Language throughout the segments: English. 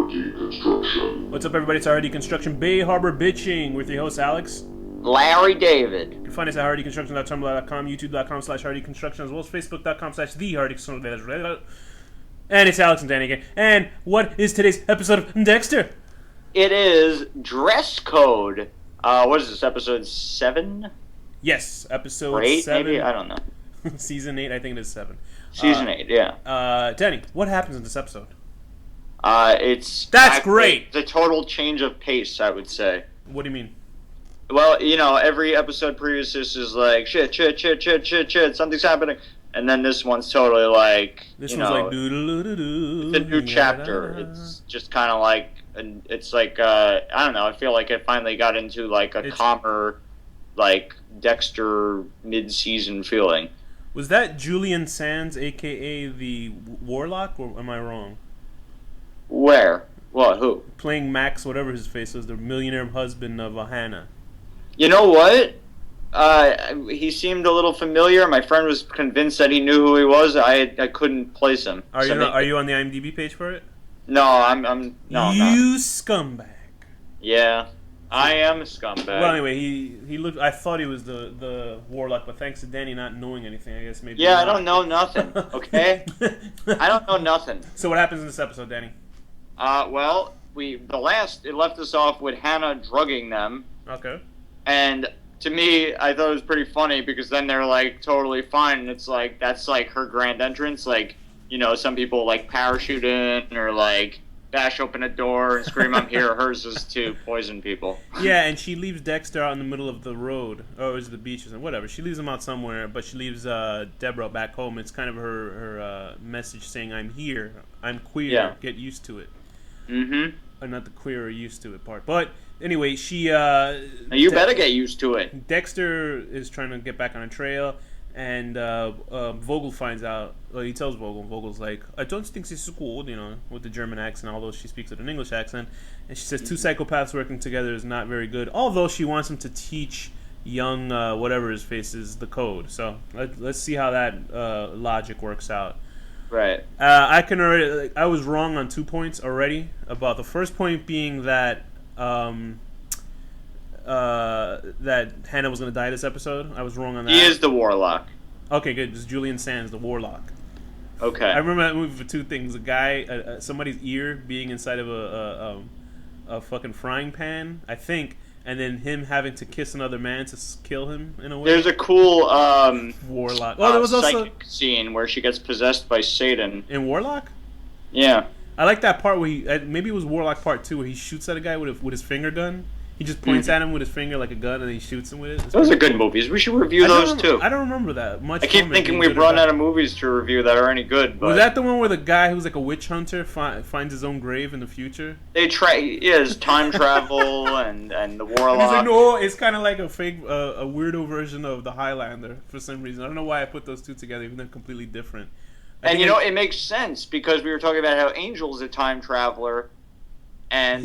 Hardy Construction. What's up, everybody? It's Hardy Construction, Bay Harbor Bitching, with your host, Alex. Larry David. You can find us at hardyconstruction.tumblr.com, youtube.com/Hardy Construction, as well as facebook.com/thehardyconstruction. And it's Alex and Danny again. And what is today's episode of Dexter? It is Dress Code. What is this, episode 7? Yes, episode or 8, 7. maybe? I don't know. Season 8, I think it is 7. Season 8, yeah. Danny, what happens in this episode? That's great! The total change of pace, I would say. What do you mean? Well, you know, every episode previous is like, shit, something's happening. And then this one's totally like, This you one's know, like, doo-doo-doo-doo-doo. it's a new chapter. It's just kind of like, it's like, I don't know, I feel like it finally got into like a calmer, like, Dexter mid-season feeling. Was that Julian Sands, a.k.a. the Warlock, or am I wrong? Where? What? Who? Playing Max, whatever his face was, the millionaire husband of Hannah. You know what? He seemed a little familiar. My friend was convinced that he knew who he was. I couldn't place him. Are you on the IMDb page for it? No, I'm not. You scumbag. Yeah, I am a scumbag. Well, anyway, he looked. I thought he was the Warlock, but thanks to Danny not knowing anything, I guess maybe. Yeah, I don't know nothing. Okay, I don't know nothing. So what happens in this episode, Danny? Well, it left us off with Hannah drugging them. Okay. And to me, I thought it was pretty funny because then they're like totally fine, and it's like that's like her grand entrance. Like, you know, some people like parachute in or like bash open a door and scream, "I'm here." Hers is to poison people. Yeah, and she leaves Dexter out in the middle of the road, or is it the beach or something? Whatever. She leaves him out somewhere, but she leaves Deborah back home. It's kind of her message saying, "I'm here. I'm queer. Yeah. Get used to it." Mm-hmm. Or not the queer or used to it part, but. Anyway, she. Now you better get used to it. Dexter is trying to get back on a trail, and Vogel finds out. Well, he tells Vogel. Vogel's like, "I don't think this is good," you know, with the German accent, although she speaks with an English accent. And she says, "Two psychopaths working together is not very good." Although she wants him to teach young whatever his face is the code. So let's see how that logic works out. Right. I was wrong on 2 points already. About the first point being that. That Hannah was going to die this episode. I was wrong on that. He is the Warlock. Okay, good. It's Julian Sands, the Warlock. Okay. I remember that movie for 2 things: a guy, somebody's ear being inside of a fucking frying pan, I think, and then him having to kiss another man to kill him in a way. There's a cool Warlock. Oh, there was also psychic scene where she gets possessed by Satan. In Warlock. Yeah. I like that part where maybe it was Warlock Part 2 where he shoots at a guy with his finger gun. He just points at him with his finger like a gun, and then he shoots him with it. Those are good movies. We should review those too. I don't remember that much. I keep thinking we've run out of movies to review that are any good. But was that the one where the guy who's like a witch hunter finds his own grave in the future? They it's time travel and the Warlock. And he's like, no, it's kind of like a fake, a weirdo version of the Highlander for some reason. I don't know why I put those two together, even though they're completely different. And you know, it makes sense because we were talking about how Angel's a time traveler. And,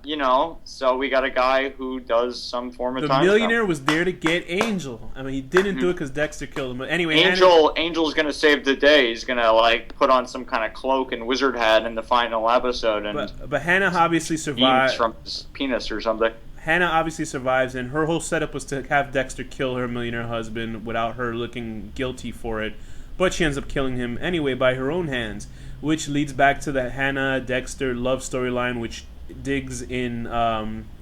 you know, so we got a guy who does some form of time travel. The millionaire was there to get Angel. I mean, he didn't do it because Dexter killed him. But anyway, Angel's going to save the day. He's going to, like, put on some kind of cloak and wizard hat in the final episode. And but Hannah obviously survived. From his penis or something. Hannah obviously survives, and her whole setup was to have Dexter kill her millionaire husband without her looking guilty for it. But she ends up killing him anyway by her own hands, which leads back to the Hannah-Dexter love storyline, which digs in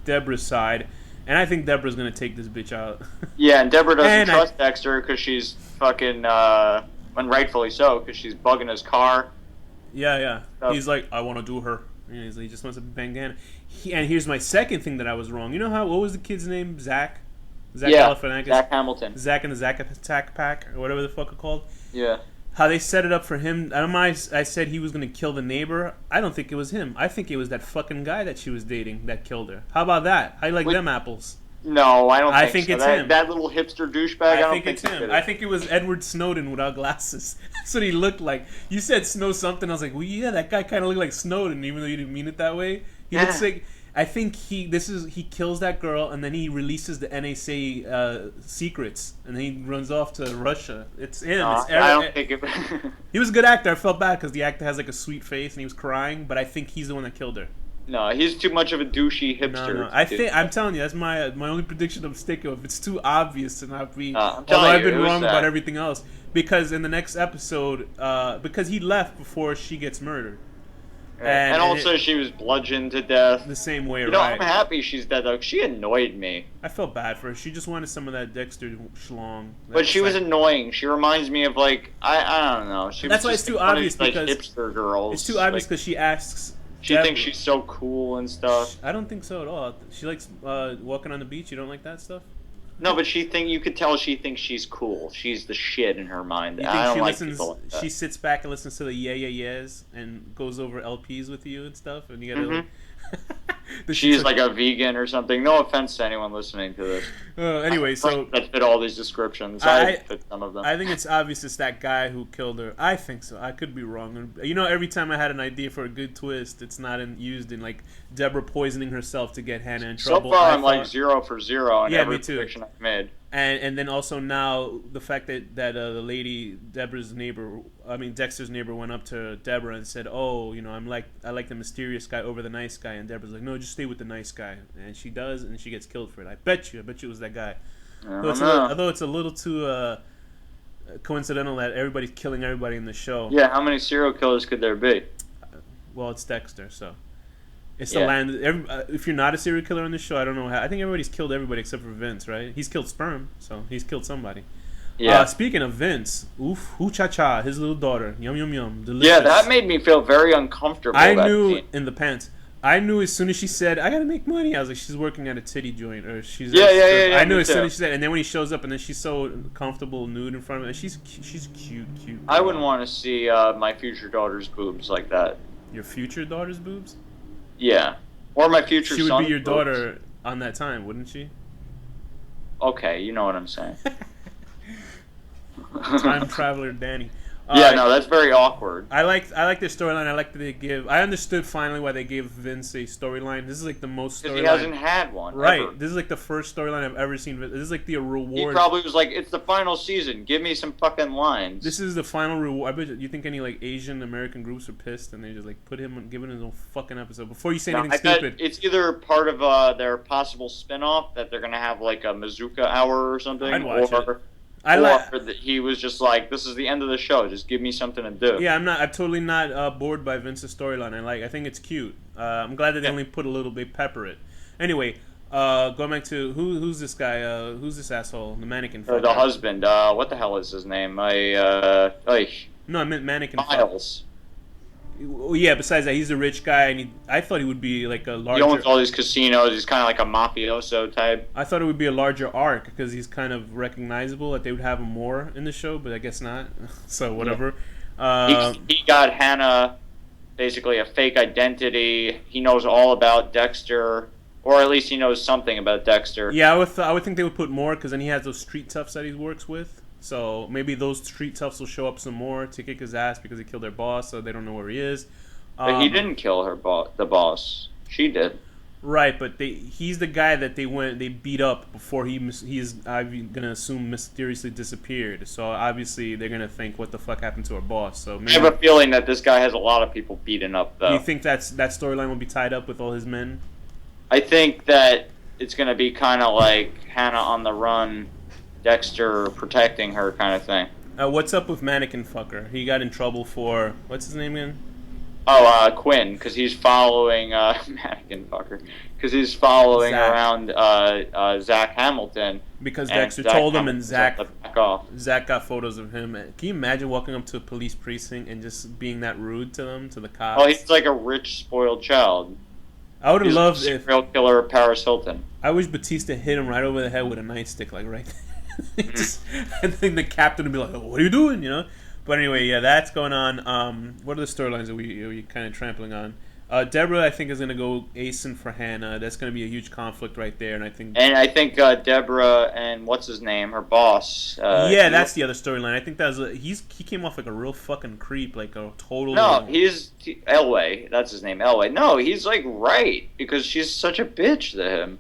Deborah's side. And I think Deborah's going to take this bitch out. Yeah, and Deborah doesn't trust Dexter because she's fucking, and rightfully so, because she's bugging his car. Yeah. So. He's like, I want to do her. He just wants to bang Hannah. And here's my second thing that I was wrong. You know what was the kid's name? Zach Galifianakis? Zach Hamilton. Zach and the Zack Attack Pack, or whatever the fuck it's called. Yeah. How they set it up for him. I said he was going to kill the neighbor. I don't think it was him. I think it was that fucking guy that she was dating that killed her. How about that? How you like them apples? No, I don't think so. I think it's him. That little hipster douchebag, I don't think it's him. I think it was Edward Snowden without glasses. That's what he looked like. You said Snow something. I was like, well, yeah, that guy kind of looked like Snowden, even though you didn't mean it that way. He looks like... I think he kills that girl and then he releases the NSA secrets and then he runs off to Russia. It's him. No, It's I don't think it. he was a good actor. I felt bad because the actor has like a sweet face and he was crying, but I think he's the one that killed her. No, he's too much of a douchey hipster. No. I'm telling you, that's my only prediction I'm sticking with. It's too obvious to not be. I'm although I've you, been wrong that? about everything else, because in the next episode, because he left before she gets murdered. And also, she was bludgeoned to death. The same way, You know, right? I'm happy she's dead, though. She annoyed me. I felt bad for her. She just wanted some of that Dexter schlong. But she was annoying. She reminds me of, like, I don't know. That's why it's too obvious because hipster girls. It's too obvious because she asks. She thinks she's so cool and stuff. I don't think so at all. She likes walking on the beach. You don't like that stuff? No, but you could tell she thinks she's cool. She's the shit in her mind. You think I don't she like listens? people like that. She sits back and listens to the yeah yeahs and goes over LPs with you and stuff, and you gotta. She's like a vegan or something. No offense to anyone listening to this. Anyway, so that fit all these descriptions. I fit some of them. I think it's obvious it's that guy who killed her. I think so. I could be wrong. You know, every time I had an idea for a good twist, it's not used in like Deborah poisoning herself to get Hannah in trouble. So far, I'm like 0 for 0 on every me too. prediction I've made. And then also now the fact that the lady Dexter's neighbor went up to Deborah and said, "Oh, you know, I like the mysterious guy over the nice guy," and Deborah's like, "No, just stay with the nice guy," and she does, and she gets killed for it. I bet you it was that guy. Although it's a little too coincidental that everybody's killing everybody in the show. Yeah, how many serial killers could there be? Well, it's Dexter, so. It's the land. If you're not a serial killer on this show, I don't know how. I think everybody's killed everybody except for Vince, right? He's killed sperm, so he's killed somebody. Yeah. Speaking of Vince, hoo cha cha, his little daughter, yum yum yum, delicious. Yeah, that made me feel very uncomfortable. I knew in the pants. I knew as soon as she said, "I gotta make money," I was like, "She's working at a titty joint," or "She's." Yeah. I knew as soon as she said, and then when he shows up, and then she's so comfortable, nude in front of him, she's cute. I wouldn't want to see my future daughter's boobs like that. Your future daughter's boobs? Yeah. Or my future She would son's be your boobs. daughter on that time, wouldn't she? Okay, you know what I'm saying. Time traveler Danny. Yeah, no, that's very awkward. I like their storyline. I like that they give. I understood finally why they gave Vince a storyline. This is like the most storyline. Because he hasn't had one. Right. Ever. This is like the first storyline I've ever seen. This is like the reward. He probably was like, "It's the final season. Give me some fucking lines." This is the final reward. I bet you think any like Asian American groups are pissed and they just like put him on giving his own fucking episode before you say anything stupid. Bet it's either part of their possible spin-off that they're gonna have like a Mazuka hour or something. I'd watch it. Or that he was just like, "This is the end of the show. Just give me something to do." Yeah, I'm totally not bored by Vince's storyline. I think it's cute. I'm glad that they only put a little bit pepper it. Anyway, going back to who's this guy? Who's this asshole? The mannequin. The husband. What the hell is his name? No, I meant mannequin. Miles. Yeah. Besides that, he's a rich guy, and I thought he would be like a larger. He owns all these casinos. He's kind of like a mafioso type. I thought it would be a larger arc because he's kind of recognizable. That they would have him more in the show, but I guess not. So whatever. Yeah. He got Hannah basically a fake identity. He knows all about Dexter, or at least he knows something about Dexter. Yeah, I would think they would put more because then he has those street toughs that he works with. So maybe those street toughs will show up some more to kick his ass because he killed their boss, so they don't know where he is. But he didn't kill the boss. She did. Right, but he's the guy that they beat up before he's I'm gonna assume mysteriously disappeared. So obviously they're gonna think, what the fuck happened to our boss? So maybe, I have a feeling that this guy has a lot of people beaten up, though. Do you think that storyline will be tied up with all his men? I think that it's gonna be kind of like Hannah on the run, Dexter protecting her kind of thing. What's up with Mannequin Fucker? He got in trouble for what's his name again? Oh, Quinn, because he's following Mannequin Fucker, because he's following around Zach Hamilton. Because Dexter told him, and Zach got photos of him. Can you imagine walking up to a police precinct and just being that rude to them, to the cops? Oh, he's like a rich, spoiled child. I would have loved if serial killer Paris Hilton. I wish Batista hit him right over the head with a nightstick, like right there. And then the captain would be like, "Oh, what are you doing?" You know. But anyway, yeah, that's going on. What are the storylines that we kind of trampling on? Deborah, I think, is gonna go Asen for Hannah. That's gonna be a huge conflict right there, and I think. And I think Deborah and what's his name, her boss. Yeah, that's the other storyline. I think that was he came off like a real fucking creep, like a total. No, he's Elway. That's his name, Elway. No, he's like right because she's such a bitch to him.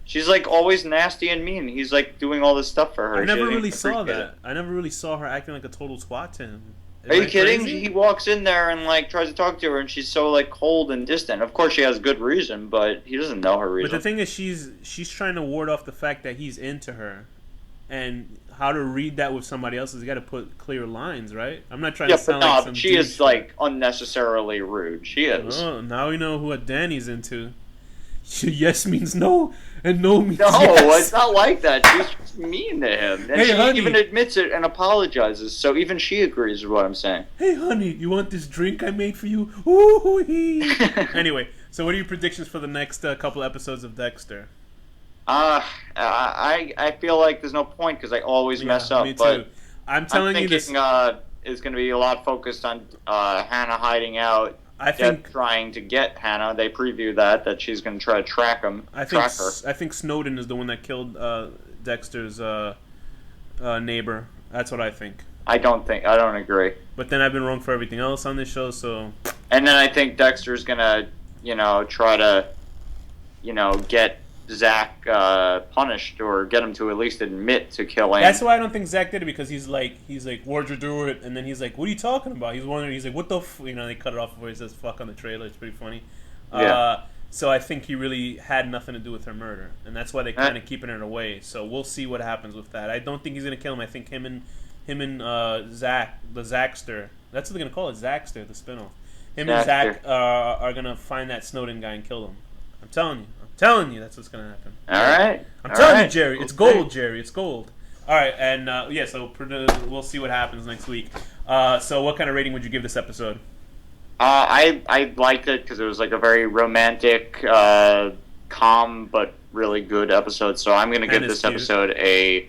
She's like always nasty and mean. He's like doing all this stuff for her. I never really saw that. I never really saw her acting like a total twat to him. Are you kidding? Crazy? He walks in there and like tries to talk to her, and she's so like cold and distant. Of course, she has good reason, but he doesn't know her reason. But the thing is, she's trying to ward off the fact that he's into her, and how to read that with somebody else is you got to put clear lines, right? I'm not trying to sound like some. She is like unnecessarily rude. She is. Oh, now we know what Danny's into. Yes means no, and no means no. Yes. It's not like that. She's just mean to him, and she honey. Even admits it and apologizes. So even she agrees with what I'm saying. Hey, honey, you want this drink I made for you? Ooh. Anyway, so what are your predictions for the next couple episodes of Dexter? I feel like there's no point because I always mess up. Me too. But I'm telling you this. Is going to be a lot focused on Hannah hiding out. I think trying to get Hannah. They preview that she's going to try to track him. I think Snowden is the one that killed Dexter's neighbor. That's what I think. I don't agree. But then I've been wrong for everything else on this show, so. And then I think Dexter's going to, try to, get Zach punished or get him to at least admit to killing. That's why I don't think Zach did it, because he's like, why'd you do it? And then he's like, what are you talking about? He's wondering. He's like, what the they cut it off before he says fuck on the trailer. It's pretty funny. Yeah. So I think he really had nothing to do with her murder, and that's why they're kind of keeping it away. So we'll see what happens with that. I don't think he's gonna kill him. I think him and Zach, the Zackster. That's what they're gonna call it, Zackster, the spinoff. Him and Zach are gonna find that Snowden guy and kill him. I'm telling you, that's what's gonna happen. All right. I'm telling you, Jerry. It's gold, Jerry. It's gold. All right, and so we'll see what happens next week. So what kind of rating would you give this episode? I liked it because it was like a very romantic, calm but really good episode. So I'm gonna give this episode a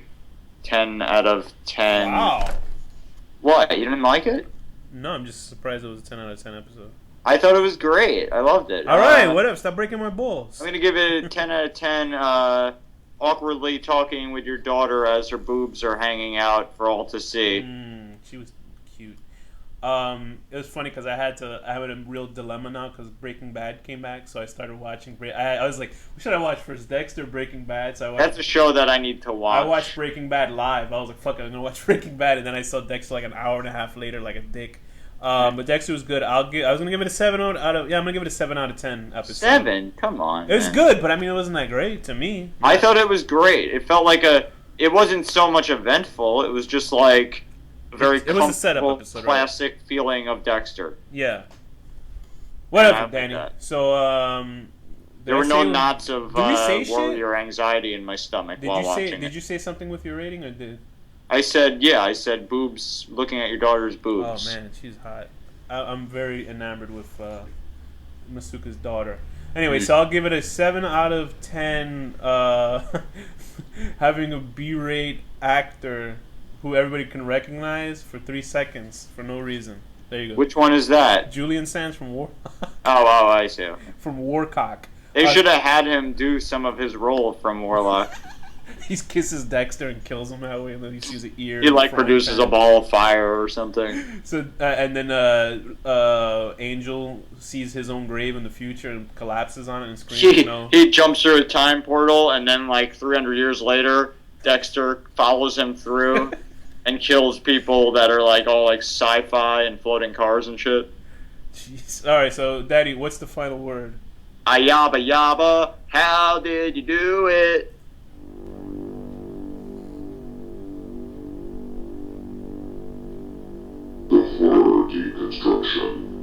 10 out of 10. Wow. What? You didn't like it? No, I'm just surprised it was a 10 out of 10 episode. I thought it was great. I loved it. All right, whatever. Stop breaking my balls. I'm going to give it a 10 out of 10. Awkwardly talking with your daughter as her boobs are hanging out for all to see. She was cute. It was funny because I had a real dilemma now because Breaking Bad came back, so I started watching. I was like, what should I watch first, Dexter or Breaking Bad? So that's a show that I need to watch. I watched Breaking Bad live. I was like, fuck it, I'm going to watch Breaking Bad, and then I saw Dexter like an hour and a half later like a dick. But Dexter was good. I was gonna give it a 7 out of. I'm gonna give it a 7 out of 10 episode. 7? Come on. It was good, but I mean, it wasn't that great to me. I thought it was great. It felt like it wasn't so much eventful. It was just like a very it was a setup episode, classic feeling of Dexter. Yeah. Whatever, Danny. So there were no knots of worry or anxiety in my stomach while watching it. Did you say something with your rating, or did? I said boobs, looking at your daughter's boobs. Oh, man, she's hot. I'm very enamored with Masuka's daughter. Anyway, so I'll give it a 7 out of 10 having a B-rate actor who everybody can recognize for 3 seconds for no reason. There you go. Which one is that? Julian Sands from War. Oh, I see. From Warcock. They should have had him do some of his role from Warlock. He kisses Dexter and kills him that way, and then he sees an ear. He produces a ball of fire or something. So and then Angel sees his own grave in the future and collapses on it and screams. He jumps through a time portal, and then 300 years later, Dexter follows him through and kills people that are all sci-fi and floating cars and shit. Jeez. All right, so Daddy, what's the final word? Ayaba yaba, how did you do it? The horror deconstruction.